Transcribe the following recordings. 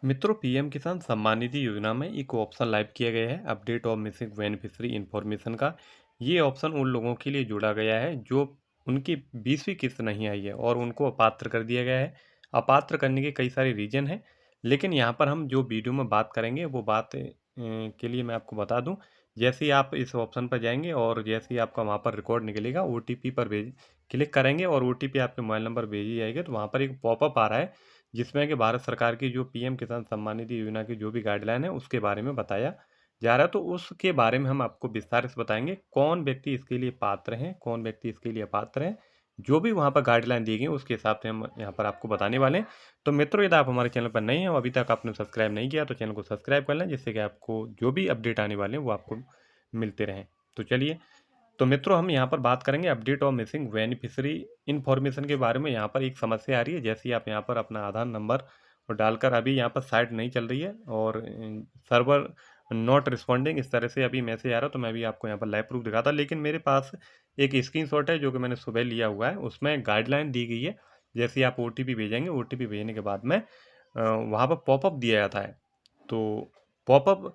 मित्रों, पीएम किसान सम्मान निधि योजना में एक ऑप्शन लाइव किया गया है update of missing beneficiary information का। ये ऑप्शन उन लोगों के लिए जोड़ा गया है जो उनकी 20वीं किस्त नहीं आई है और उनको अपात्र कर दिया गया है। अपात्र करने के कई सारे रीजन हैं, लेकिन यहाँ पर हम जो वीडियो में बात करेंगे वो बात के लिए मैं आपको बता दूं। जैसे ही आप इस ऑप्शन पर जाएंगे और जैसे ही आपका वहाँ पर रिकॉर्ड निकलेगा, ओटीपी पर भेज क्लिक करेंगे और ओटीपी आपके मोबाइल नंबर भेजी जाएगी, तो वहाँ पर एक पॉपअप आ रहा है जिसमें कि भारत सरकार की जो पीएम किसान सम्मान निधि योजना की जो भी गाइडलाइन है उसके बारे में बताया जा रहा है। तो उसके बारे में हम आपको विस्तार से बताएंगे कौन व्यक्ति इसके लिए पात्र हैं, कौन व्यक्ति इसके लिए अपात्र हैं। जो भी वहाँ पर गाइडलाइन दी गई उसके हिसाब से हम यहाँ पर आपको बताने वाले हैं। तो मित्रों, यदि आप हमारे चैनल पर नए हैं और अभी तक आपने सब्सक्राइब नहीं किया तो चैनल को सब्सक्राइब कर लें, जिससे कि आपको जो भी अपडेट आने वाले हैं वो आपको मिलते रहें। तो चलिए, तो मित्रों, हम यहाँ पर बात करेंगे अपडेट और मिसिंग बेनिफिशियरी इन्फॉर्मेशन के बारे में। यहाँ पर एक समस्या आ रही है, जैसे आप यहाँ पर अपना आधार नंबर और डालकर, अभी यहाँ पर साइट नहीं चल रही है और सर्वर नॉट रिस्पॉन्डिंग इस तरह से अभी मैसेज आ रहा है। तो मैं भी आपको यहाँ पर लाइव प्रूफ दिखाता, लेकिन मेरे पास एक स्क्रीनशॉट है जो कि मैंने सुबह लिया हुआ है। उसमें गाइडलाइन दी गई है, जैसे आप ओटीपी भेजेंगे, ओटीपी भेजने के बाद में वहाँ पर पॉपअप दिया जाता है। तो पॉपअप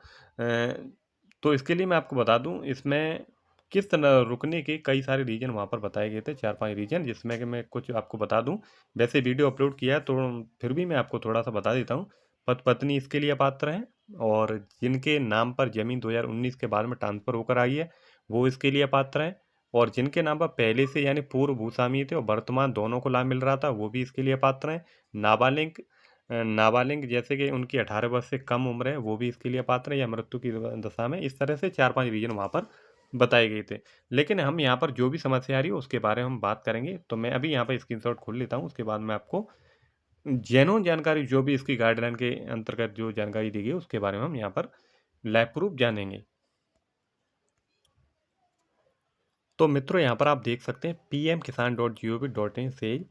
तो इसके लिए मैं आपको बता दूं, इसमें किस तरह रुकने के कई सारे रीजन वहाँ पर बताए गए थे, 4-5 रीजन, जिसमें कि मैं कुछ आपको बता दूं। वैसे वीडियो अपलोड किया है तो फिर भी मैं आपको थोड़ा सा बता देता हूँ। पत्नी इसके लिए पात्र हैं, और जिनके नाम पर ज़मीन 2019 के बाद में ट्रांसफ़र होकर आई है वो इसके लिए पात्र हैं, और जिनके नाम पर पहले से यानी पूर्व भूस्वामी थे और वर्तमान दोनों को लाभ मिल रहा था वो भी इसके लिए पात्र हैं। नाबालिग नाबालिग जैसे कि उनकी 18 वर्ष से कम उम्र है वो भी इसके लिए पात्र है, या मृत्यु की दशा में। इस तरह से 4-5 रीजन वहाँ पर बताए गए थे। लेकिन हम यहाँ पर जो भी समस्या आ रही है उसके बारे में हम बात करेंगे। तो मैं अभी यहाँ पर स्क्रीनशॉट खोल लेता हूँ, उसके बाद मैं आपको जेन्युइन जानकारी, जो भी इसकी गाइडलाइन के अंतर्गत जो जानकारी दी गई उसके बारे में हम यहाँ पर लाइव प्रूफ जानेंगे। तो मित्रों, यहाँ पर आप देख सकते हैं pmkisan.gov.in सेज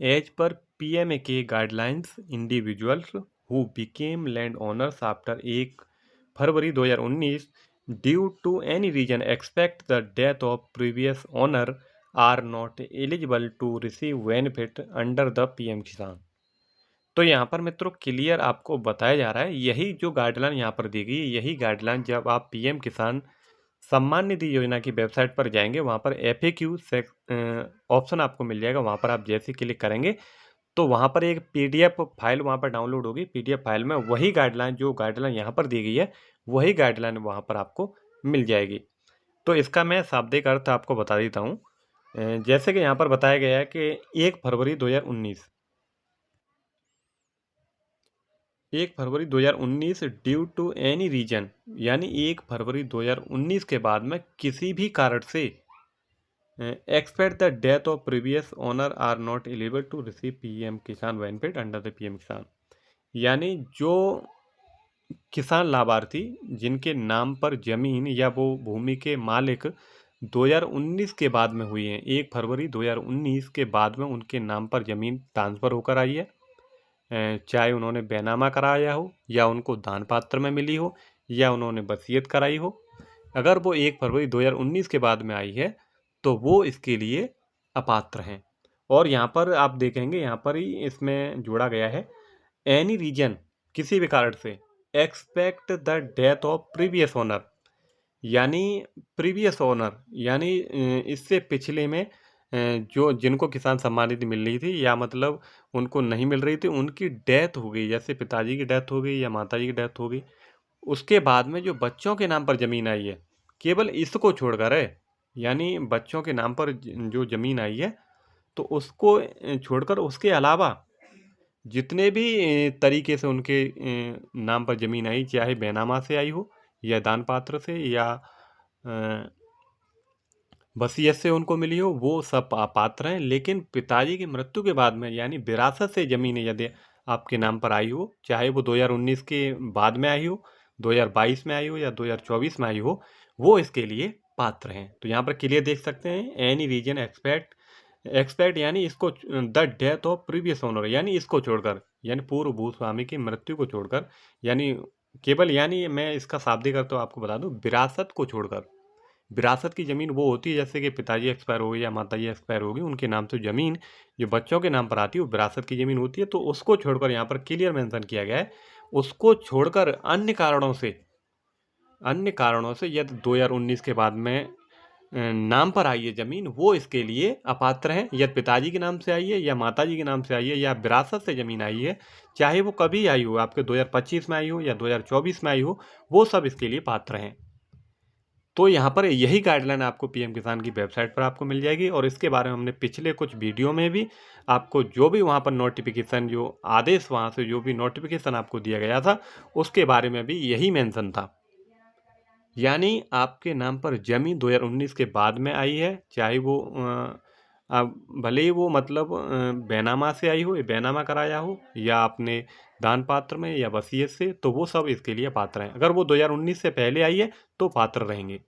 एज पर PMAK guidelines individuals who became land owners after 1 February 2019 due to any reason expect the death of previous owner are not eligible to receive benefit under the PM Kisan. तो यहाँ पर मित्रों clear आपको बताया जा रहा है, यही जो गाइडलाइन यहाँ पर दी गई, यही गाइडलाइन जब आप पीएम किसान सम्मान निधि योजना की वेबसाइट पर जाएंगे, वहाँ पर FAQ ऑप्शन आपको मिल जाएगा। वहाँ पर आप जैसे क्लिक करेंगे तो वहाँ पर एक PDF फाइल वहाँ पर डाउनलोड होगी। PDF फाइल में वही गाइडलाइन, जो गाइडलाइन यहाँ पर दी गई है वही गाइडलाइन वहाँ पर आपको मिल जाएगी। तो इसका मैं शाब्दिक अर्थ आपको बता देता हूँ। जैसे कि यहाँ पर बताया गया है कि 1 February 2019 due to any reason, यानी 1 फरवरी 2019 के बाद में किसी भी कारण से expect the death of previous owner are not eligible to receive PM Kisan benefit under the PM Kisan. यानी जो किसान लाभार्थी जिनके नाम पर जमीन या वो भूमि के मालिक 2019 के बाद में हुई हैं, 1 फरवरी 2019 के बाद में उनके नाम पर जमीन ट्रांसफ़र होकर आई है, चाहे उन्होंने बैनामा कराया हो या उनको दान पात्र में मिली हो या उन्होंने वसीयत कराई हो, अगर वो 1 फरवरी 2019 के बाद में आई है तो वो इसके लिए अपात्र हैं। और यहाँ पर आप देखेंगे, यहाँ पर ही इसमें जोड़ा गया है एनी रीजन, किसी भी कारण से expect the death of previous owner, यानी प्रीवियस ओनर यानी इससे पिछले में जो जिनको किसान सम्मान निधि मिल रही थी या मतलब उनको नहीं मिल रही थी, उनकी डेथ हो गई, जैसे पिताजी की डेथ हो गई या माताजी की डेथ हो गई, उसके बाद में जो बच्चों के नाम पर ज़मीन आई है, केवल इसको छोड़कर है, यानी बच्चों के नाम पर जो ज़मीन आई है तो उसको छोड़कर उसके अलावा जितने भी तरीके से उनके नाम पर ज़मीन आई, चाहे बैनामा से आई हो या दान पात्र से या वसीयत से उनको मिली हो, वो सब पात्र हैं। लेकिन पिताजी की मृत्यु के बाद में, यानी विरासत से ज़मीन यदि आपके नाम पर आई हो, चाहे वो 2019 के बाद में आई हो, 2022 में आई हो या 2024 में आई हो, वो इसके लिए पात्र हैं। तो यहाँ पर क्लियर देख सकते हैं, एनी रीजन एक्सपेक्ट यानी इसको the death of previous owner, यानी इसको छोड़कर, यानी पूर्व भूस्वामी की मृत्यु को छोड़कर, यानी केवल, यानी मैं इसका शाब्दिक अर्थ तो आपको बता दूं, विरासत को छोड़कर। विरासत की ज़मीन वो होती है जैसे कि पिताजी एक्सपायर हो गए या माताजी एक्सपायर हो गई, उनके नाम से ज़मीन जो बच्चों के नाम पर आती है वो विरासत की ज़मीन होती है। तो उसको छोड़कर यहाँ पर क्लियर मेंशन किया गया है, उसको छोड़कर अन्य कारणों से यदि 2019 के बाद में नाम पर आई है ज़मीन, वो इसके लिए अपात्र हैं। यदि पिताजी के नाम से आई है या माताजी के नाम से आई है या विरासत से ज़मीन आई है, चाहे वो कभी आई हो, आपके 2025 में आई हो या 2024 में आई हो, वो सब इसके लिए पात्र हैं। तो यहाँ पर यही गाइडलाइन आपको पीएम किसान की वेबसाइट पर आपको मिल जाएगी, और इसके बारे में हमने पिछले कुछ वीडियो में भी आपको जो भी वहाँ पर नोटिफिकेशन, जो आदेश वहाँ से जो भी नोटिफिकेशन आपको दिया गया था, उसके बारे में भी यही मेंशन था। यानी आपके नाम पर ज़मीन 2019 के बाद में आई है, चाहे वो भले ही वो मतलब बैनामा से आई हो, बैनामा कराया हो, या आपने दान पात्र में या वसीयत से, तो वो सब इसके लिए पात्र हैं। अगर वो 2019 से पहले आई है तो पात्र रहेंगे,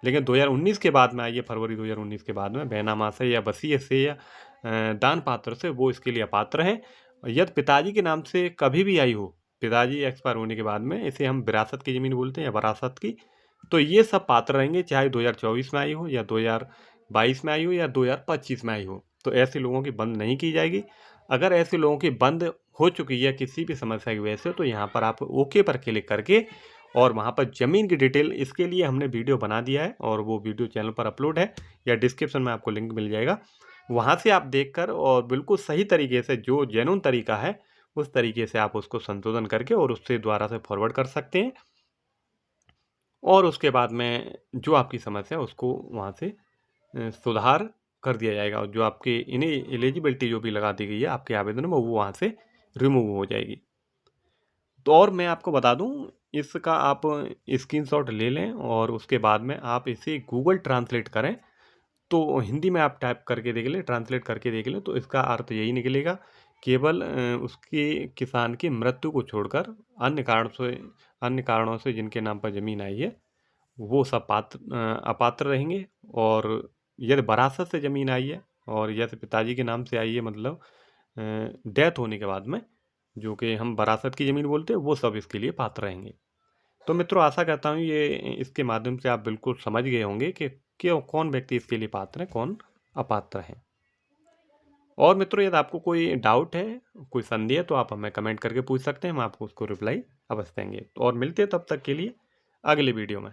लेकिन 2019 के बाद में आई है, फरवरी 2019 के बाद में बैनामा से या वसीयत से या दान पात्र से, वो इसके लिए अपात्र हैं। यदि पिताजी के नाम से कभी भी आई हो, पिताजी एक्सपायर होने के बाद में, इसे हम विरासत की ज़मीन बोलते हैं या वरासत की, तो ये सब पात्र रहेंगे, चाहे 2024 में आई हो या 2022 में आई हो या 2025 में आई हो। तो ऐसे लोगों की बंद नहीं की जाएगी। अगर ऐसे लोगों की बंद हो चुकी है किसी भी समस्या की वजह से, तो यहाँ पर आप ओके पर क्लिक करके, और वहाँ पर ज़मीन की डिटेल, इसके लिए हमने वीडियो बना दिया है और वो वीडियो चैनल पर अपलोड है, या डिस्क्रिप्शन में आपको लिंक मिल जाएगा। वहाँ से आप देखकर और बिल्कुल सही तरीके से, जो जेन्युइन तरीका है, उस तरीके से आप उसको संशोधन करके और उससे दोबारा से फॉरवर्ड कर सकते हैं, और उसके बाद में जो आपकी समस्या है उसको वहाँ से सुधार कर दिया जाएगा, और जो आपकी इन्हें एलिजिबिलिटी जो भी लगा दी गई है आपके आवेदन में, वो वहाँ से रिमूव हो जाएगी। तो और मैं आपको बता दूं, इसका आप स्क्रीनशॉट ले लें और उसके बाद में आप इसे गूगल ट्रांसलेट करें, तो हिंदी में आप टाइप करके देख लें, ट्रांसलेट करके देख लें, तो इसका अर्थ यही निकलेगा, केवल उसके किसान की मृत्यु को छोड़कर अन्य कारणों से जिनके नाम पर ज़मीन आई है, वो सब अपात्र रहेंगे। और यदि वरासत से ज़मीन आई है और यदि पिताजी के नाम से आई है, मतलब डेथ होने के बाद में, जो कि हम वरासत की ज़मीन बोलते हैं, वो सब इसके लिए पात्र रहेंगे। तो मित्रों, आशा करता हूँ ये इसके माध्यम से आप बिल्कुल समझ गए होंगे कि क्यों, कौन व्यक्ति इसके लिए पात्र है, कौन अपात्र है। और मित्रों, यदि आपको कोई डाउट है, कोई संदेह है, तो आप हमें कमेंट करके पूछ सकते हैं, हम आपको उसको रिप्लाई अवश्य देंगे। और मिलते हैं तब तक के लिए अगले वीडियो में।